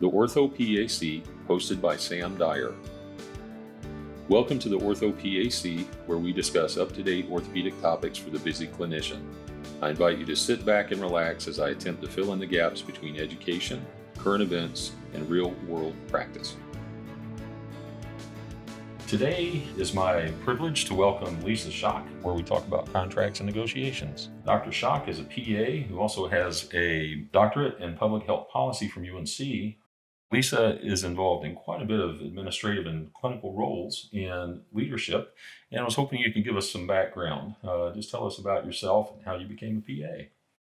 the orthoPAC, hosted by Sam Dyer. Welcome to the orthoPAC, where we discuss up-to-date orthopedic topics for the busy clinician. I invite you to sit back and relax as I attempt to fill in the gaps between education, current events, and real-world practice. Today is my privilege to welcome Lisa Schock, where we talk about contracts and negotiations. Dr. Schock is a PA who also has a doctorate in public health policy from UNC. Lisa is involved in quite a bit of administrative and clinical roles in leadership, and I was hoping you could give us some background. Just tell us about yourself and how you became a PA.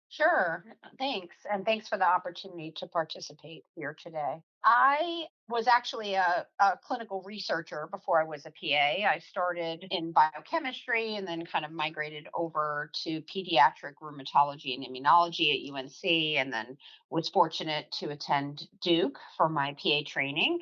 Sure. Thanks. And thanks for the opportunity to participate here today. I was actually a clinical researcher before I was a PA. I started in biochemistry and then kind of migrated over to pediatric rheumatology and immunology at UNC, and then was fortunate to attend Duke for my PA training,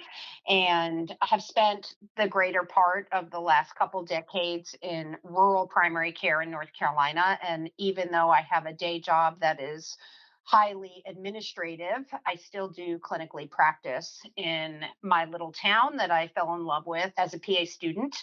and have spent the greater part of the last couple decades in rural primary care in North Carolina. And even though I have a day job that is highly administrative, I still do clinically practice in my little town that I fell in love with as a PA student.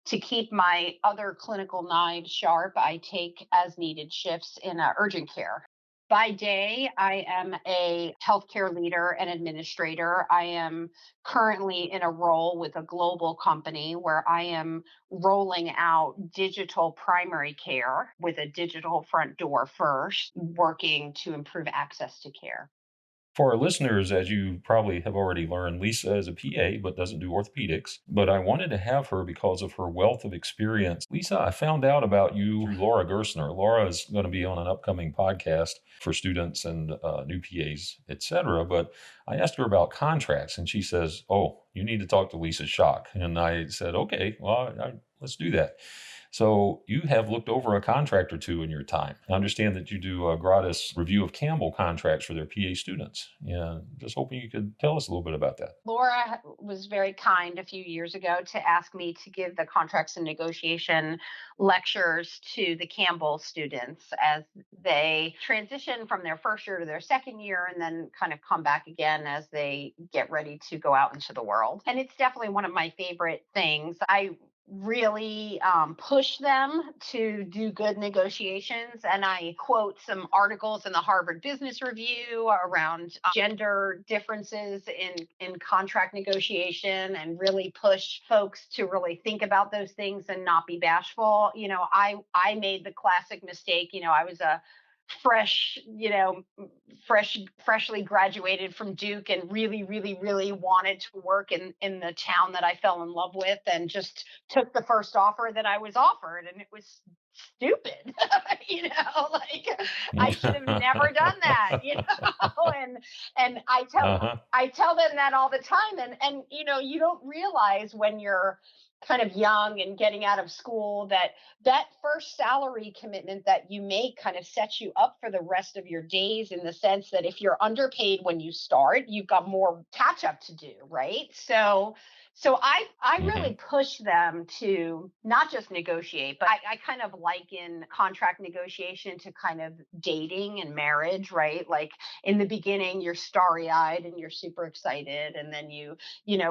To keep my other clinical knives sharp, I take as needed shifts in urgent care. By day, I am a healthcare leader and administrator. I am currently in a role with a global company where I am rolling out digital primary care with a digital front door first, working to improve access to care. For our listeners, as you probably have already learned, Lisa is a PA but doesn't do orthopedics. But I wanted to have her because of her wealth of experience. Lisa, I found out about you through Laura Gersner. Laura is going to be on an upcoming podcast for students and new PAs, etc. But I asked her about contracts, and she says, "Oh, you need to talk to Lisa Schock." And I said, "Okay, well, let's do that." So you have looked over a contract or two in your time. I understand that you do a gratis review of Campbell contracts for their PA students. And just hoping you could tell us a little bit about that. Laura was very kind a few years ago to ask me to give the contracts and negotiation lectures to the Campbell students as they transition from their first year to their second year, and then kind of come back again as they get ready to go out into the world. And it's definitely one of my favorite things. I really push them to do good negotiations. And I quote some articles in the Harvard Business Review around gender differences in contract negotiation, and really push folks to really think about those things and not be bashful. I made the classic mistake. I was a fresh, freshly graduated from Duke, and really, really, really wanted to work in the town that I fell in love with, and just took the first offer that I was offered, and it was stupid. Like, I should have never done that. And Uh-huh. I tell them that all the time, and you don't realize when you're kind of young and getting out of school that first salary commitment that you make kind of sets you up for the rest of your days, in the sense that if you're underpaid when you start, you've got more catch up to do, right? So I really Hmm. push them to not just negotiate, but I kind of liken contract negotiation to kind of dating and marriage, right? Like, in the beginning, you're starry eyed and you're super excited, and then you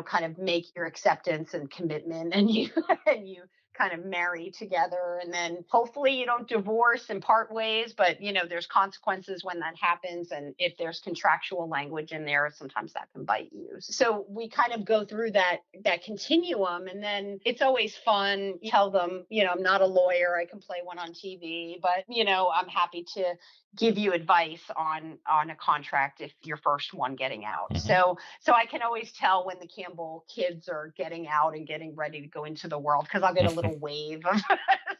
kind of make your acceptance and commitment, and you and you kind of marry together, and then hopefully you don't divorce and part ways, but there's consequences when that happens, and if there's contractual language in there, sometimes that can bite you. So we kind of go through that continuum, and then it's always fun. You tell them, I'm not a lawyer, I can play one on TV, but I'm happy to give you advice on a contract if your first one getting out. Hmm. So I can always tell when the Campbell kids are getting out and getting ready to go into the world, because I'll get a little wave of stuff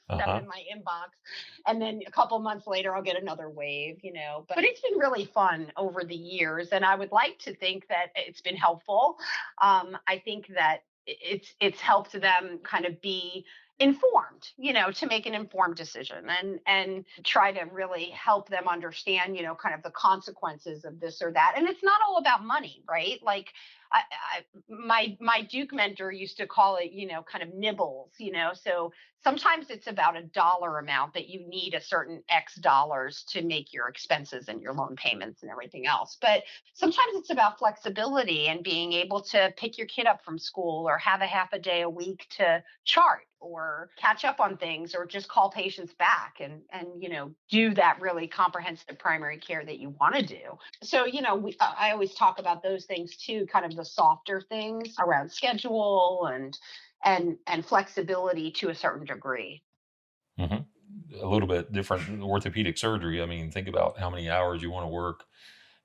Uh-huh. in my inbox, and then a couple months later I'll get another wave. But it's been really fun over the years, and I would like to think that it's been helpful. I think that it's helped them kind of be informed, to make an informed decision, and try to really help them understand, kind of the consequences of this or that. And it's not all about money, right? Like, My Duke mentor used to call it, kind of nibbles. So sometimes it's about a dollar amount that you need a certain X dollars to make your expenses and your loan payments and everything else. But sometimes it's about flexibility and being able to pick your kid up from school or have a half a day a week to chart or catch up on things or just call patients back and do that really comprehensive primary care that you want to do. So I always talk about those things too, kind of the softer things around schedule and flexibility to a certain degree. Hmm. A little bit different than orthopedic surgery. I mean, think about how many hours you want to work.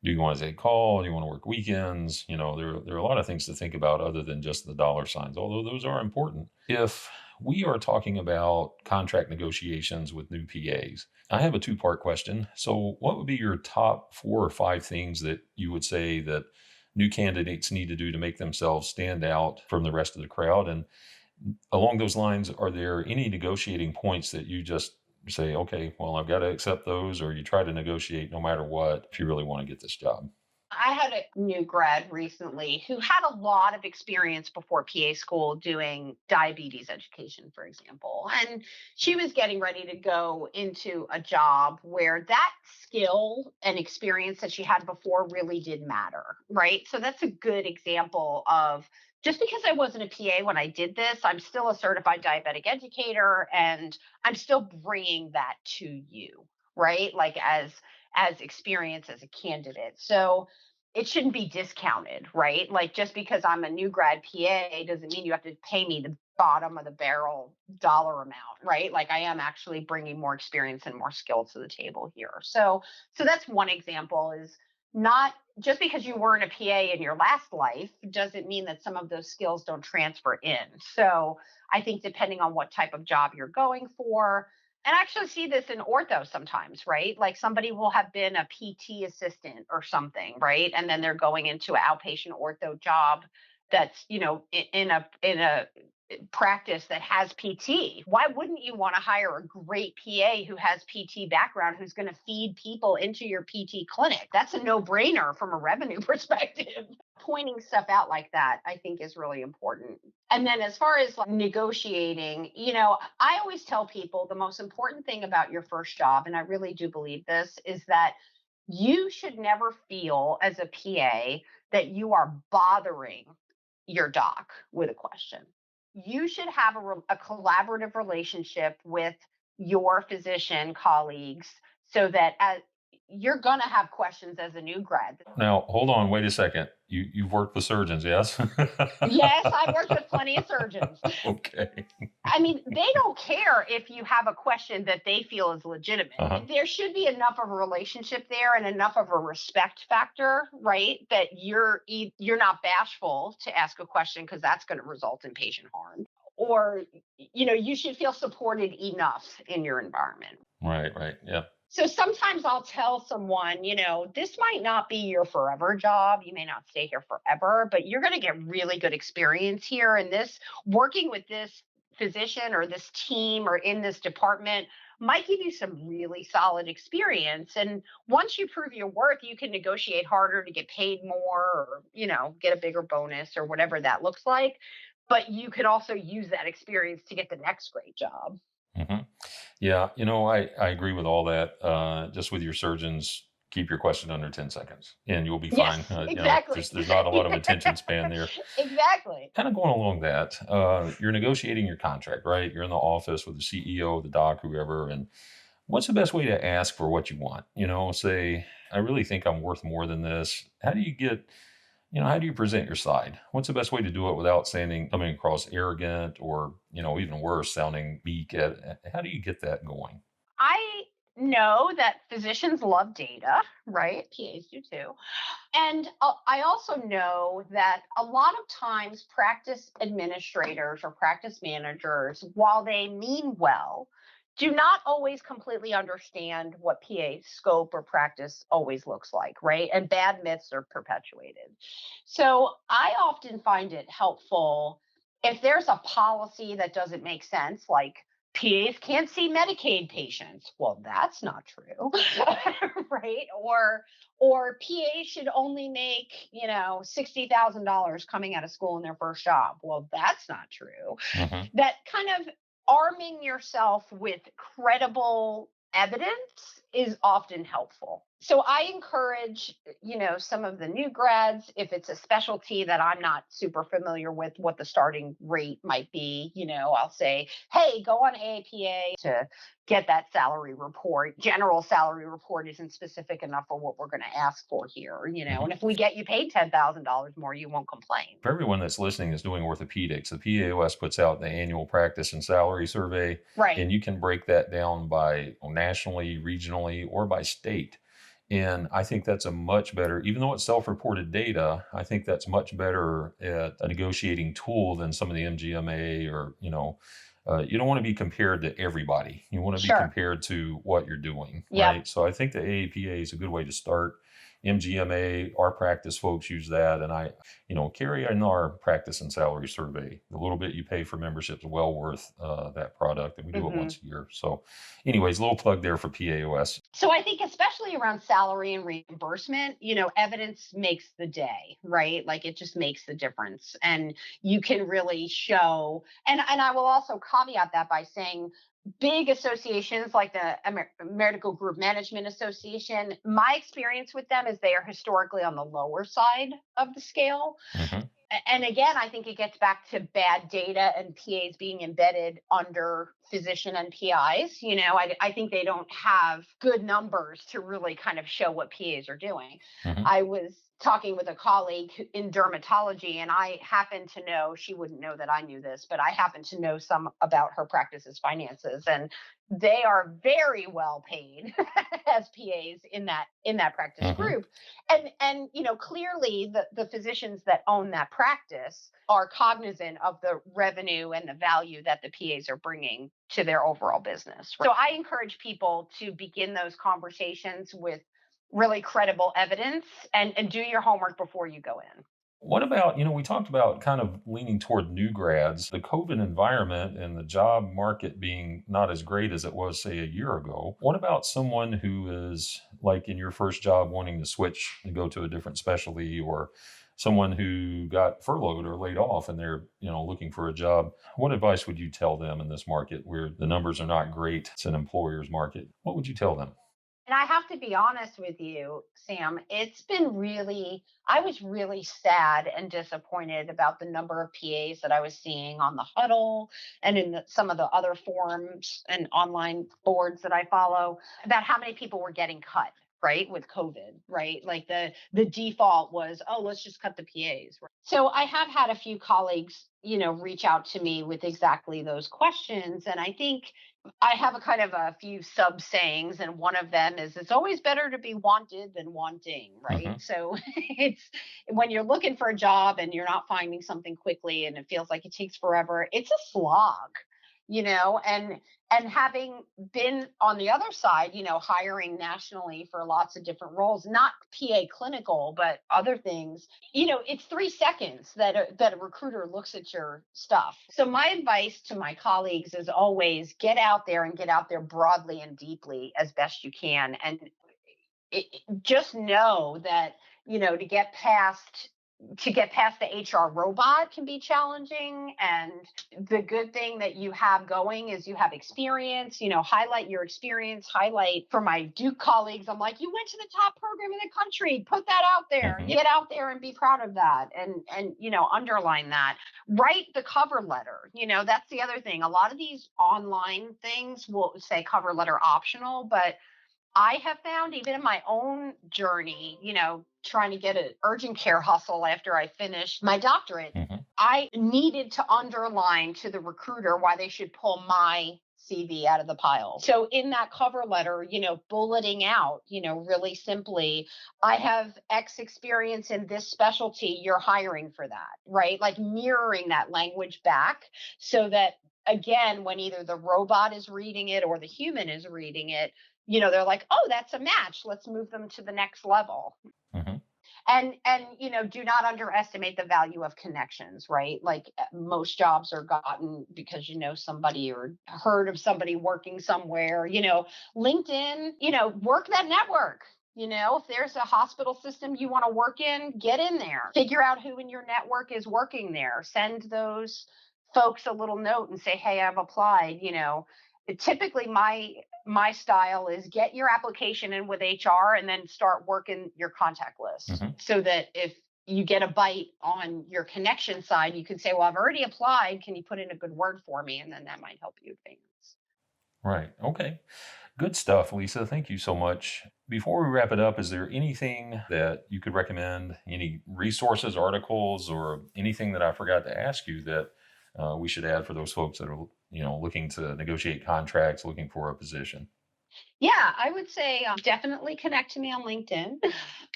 Do you want to take call? Do you want to work weekends? There are a lot of things to think about other than just the dollar signs, although those are important. If we are talking about contract negotiations with new PAs, I have a two-part question. So, what would be your top 4 or 5 things that you would say that new candidates need to do to make themselves stand out from the rest of the crowd? And along those lines, are there any negotiating points that you just say, okay, well, I've got to accept those, or you try to negotiate no matter what if you really want to get this job? I had a new grad recently who had a lot of experience before PA school doing diabetes education, for example. And she was getting ready to go into a job where that skill and experience that she had before really did matter, right? So that's a good example of just because I wasn't a PA when I did this, I'm still a certified diabetic educator and I'm still bringing that to you, right? Like as experience as a candidate. So it shouldn't be discounted, right? Like just because I'm a new grad PA doesn't mean you have to pay me the bottom of the barrel dollar amount, right? Like I am actually bringing more experience and more skill to the table here. So that's one example is not just because you weren't a PA in your last life doesn't mean that some of those skills don't transfer in. So I think depending on what type of job you're going for, and I actually see this in ortho sometimes, right? Like somebody will have been a PT assistant or something, right? And then they're going into an outpatient ortho job that's, in a practice that has PT. Why wouldn't you want to hire a great PA who has PT background who's going to feed people into your PT clinic? That's a no-brainer from a revenue perspective. Pointing stuff out like that, I think is really important. And then as far as like negotiating, I always tell people the most important thing about your first job, and I really do believe this, is that you should never feel as a PA that you are bothering your doc with a question. You should have a collaborative relationship with your physician colleagues so that you're going to have questions as a new grad. Now, hold on, wait a second. You've worked with surgeons, yes? Yes, I've worked with plenty of surgeons. Okay. I mean, they don't care if you have a question that they feel is legitimate. Uh-huh. There should be enough of a relationship there and enough of a respect factor, right? That you're not bashful to ask a question because that's going to result in patient harm. Or you should feel supported enough in your environment. Right, right. Yeah. So sometimes I'll tell someone, this might not be your forever job. You may not stay here forever, but you're going to get really good experience here. And this working with this physician or this team or in this department might give you some really solid experience. And once you prove your worth, you can negotiate harder to get paid more or, get a bigger bonus or whatever that looks like. But you could also use that experience to get the next great job. Hmm. Yeah, I agree with all that. Just with your surgeons, keep your question under 10 seconds and you'll be fine. Yes, exactly. There's not a lot of attention span there. Exactly. Kind of going along that, you're negotiating your contract, right? You're in the office with the CEO, the doc, whoever, and what's the best way to ask for what you want? Say, I really think I'm worth more than this. How do you present your side? What's the best way to do it without coming across arrogant or, even worse, sounding weak? How do you get that going? I know that physicians love data, right? PAs do too. And I also know that a lot of times practice administrators or practice managers, while they mean well, do not always completely understand what PA scope or practice always looks like, right? And bad myths are perpetuated. So I often find it helpful if there's a policy that doesn't make sense, like PAs can't see Medicaid patients. Well, that's not true, right? Or PAs should only make, $60,000 coming out of school in their first job. Well, that's not true. Hmm. That kind of arming yourself with credible evidence is often helpful. So I encourage, some of the new grads, if it's a specialty that I'm not super familiar with, what the starting rate might be, I'll say, hey, go on AAPA to get that salary report. General salary report isn't specific enough for what we're going to ask for here, and Hmm. if we get you paid $10,000 more, you won't complain. For everyone that's listening that's doing orthopedics, the PAOS puts out the annual practice and salary survey, Right. and you can break that down by nationally, regionally, or by state. And I think that's a much better, even though it's self-reported data, I think that's much better at a negotiating tool than some of the MGMA or, you don't want to be compared to everybody. You want to be Sure. compared to what you're doing, Yep. right? So I think the AAPA is a good way to start. MGMA, our practice folks use that. And carry in our practice and salary survey. The little bit you pay for membership is well worth that product. And we do it Hmm. once a year. So, anyways, a little plug there for PAOS. So I think especially around salary and reimbursement, evidence makes the day, right? Like it just makes the difference. And you can really show, and I will also caveat that by saying big associations like the Medical Group Management Association, my experience with them is they are historically on the lower side of the scale. Hmm. And again, I think it gets back to bad data and PAs being embedded under physician and PIs. I think they don't have good numbers to really kind of show what PAs are doing. Hmm. I was talking with a colleague in dermatology, and I happen to know, she wouldn't know that I knew this, but I happen to know some about her practice's finances. And they are very well paid as PAs in that practice Hmm. group. And clearly the physicians that own that practice are cognizant of the revenue and the value that the PAs are bringing to their overall business. So I encourage people to begin those conversations with really credible evidence, and do your homework before you go in. What about, we talked about kind of leaning toward new grads, the COVID environment and the job market being not as great as it was, say, a year ago. What about someone who is like in your first job wanting to switch and go to a different specialty, or someone who got furloughed or laid off and they're, looking for a job? What advice would you tell them in this market where the numbers are not great? It's an employer's market. What would you tell them? And I have to be honest with you, Sam, I was really sad and disappointed about the number of PAs that I was seeing on the huddle and in some of the other forums and online boards that I follow about how many people were getting cut. Right, with COVID, right? Like the default was, oh, let's just cut the PAs. Right? So I have had a few colleagues, reach out to me with exactly those questions, and I think I have a kind of a few sub sayings, and one of them is it's always better to be wanted than wanting, right? Hmm. So it's when you're looking for a job and you're not finding something quickly and it feels like it takes forever, it's a slog, and having been on the other side, hiring nationally for lots of different roles, not PA clinical, but other things, it's 3 seconds that a recruiter looks at your stuff. So my advice to my colleagues is always get out there and get out there broadly and deeply as best you can. And just know that, to get past the HR robot can be challenging. And the good thing that you have going is you have experience, highlight your experience, highlight for my Duke colleagues. I'm like, you went to the top program in the country, put that out there, Hmm. get out there and be proud of that. And, underline that, write the cover letter. That's the other thing. A lot of these online things will say cover letter optional, but I have found even in my own journey, trying to get an urgent care hustle after I finished my doctorate, Hmm. I needed to underline to the recruiter why they should pull my CV out of the pile. So in that cover letter, bulleting out, really simply, I have X experience in this specialty, you're hiring for that, right? Like mirroring that language back so that again, when either the robot is reading it or the human is reading it, they're like, oh, that's a match. Let's move them to the next level. Hmm. And do not underestimate the value of connections, right? Like most jobs are gotten because you know somebody or heard of somebody working somewhere. LinkedIn, work that network. If there's a hospital system you want to work in, get in there. Figure out who in your network is working there. Send those folks a little note and say, "Hey, I've applied." Typically my style is get your application in with HR and then start working your contact list Hmm. so that if you get a bite on your connection side, you can say, "Well, I've already applied. Can you put in a good word for me?" And then that might help you advance. Right. Okay. Good stuff, Lisa. Thank you so much. Before we wrap it up, is there anything that you could recommend? Any resources, articles, or anything that I forgot to ask you that we should add for those folks that are, looking to negotiate contracts, looking for a position? Yeah, I would say definitely connect to me on LinkedIn.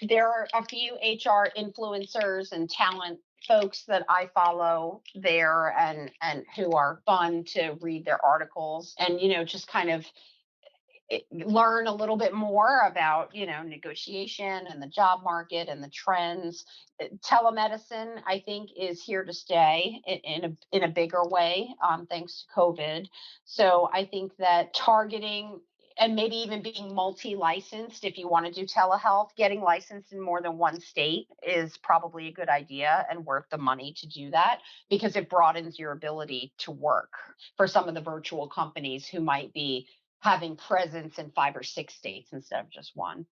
There are a few HR influencers and talent folks that I follow there and who are fun to read their articles and just kind of learn a little bit more about negotiation and the job market and the trends. Telemedicine, I think, is here to stay in a bigger way, thanks to COVID. So I think that targeting and maybe even being multi-licensed, if you want to do telehealth, getting licensed in more than one state is probably a good idea and worth the money to do that because it broadens your ability to work for some of the virtual companies who might be having presence in 5 or 6 states instead of just one.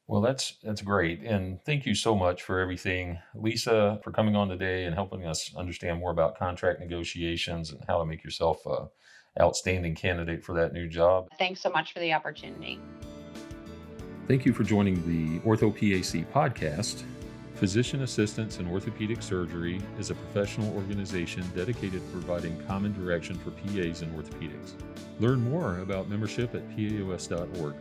Well, that's great, and thank you so much for everything, Lisa, for coming on today and helping us understand more about contract negotiations and how to make yourself a outstanding candidate for that new job. Thanks so much for the opportunity. Thank you for joining the orthoPAC podcast. Physician Assistants in Orthopedic Surgery is a professional organization dedicated to providing common direction for PAs in orthopedics. Learn more about membership at paos.org.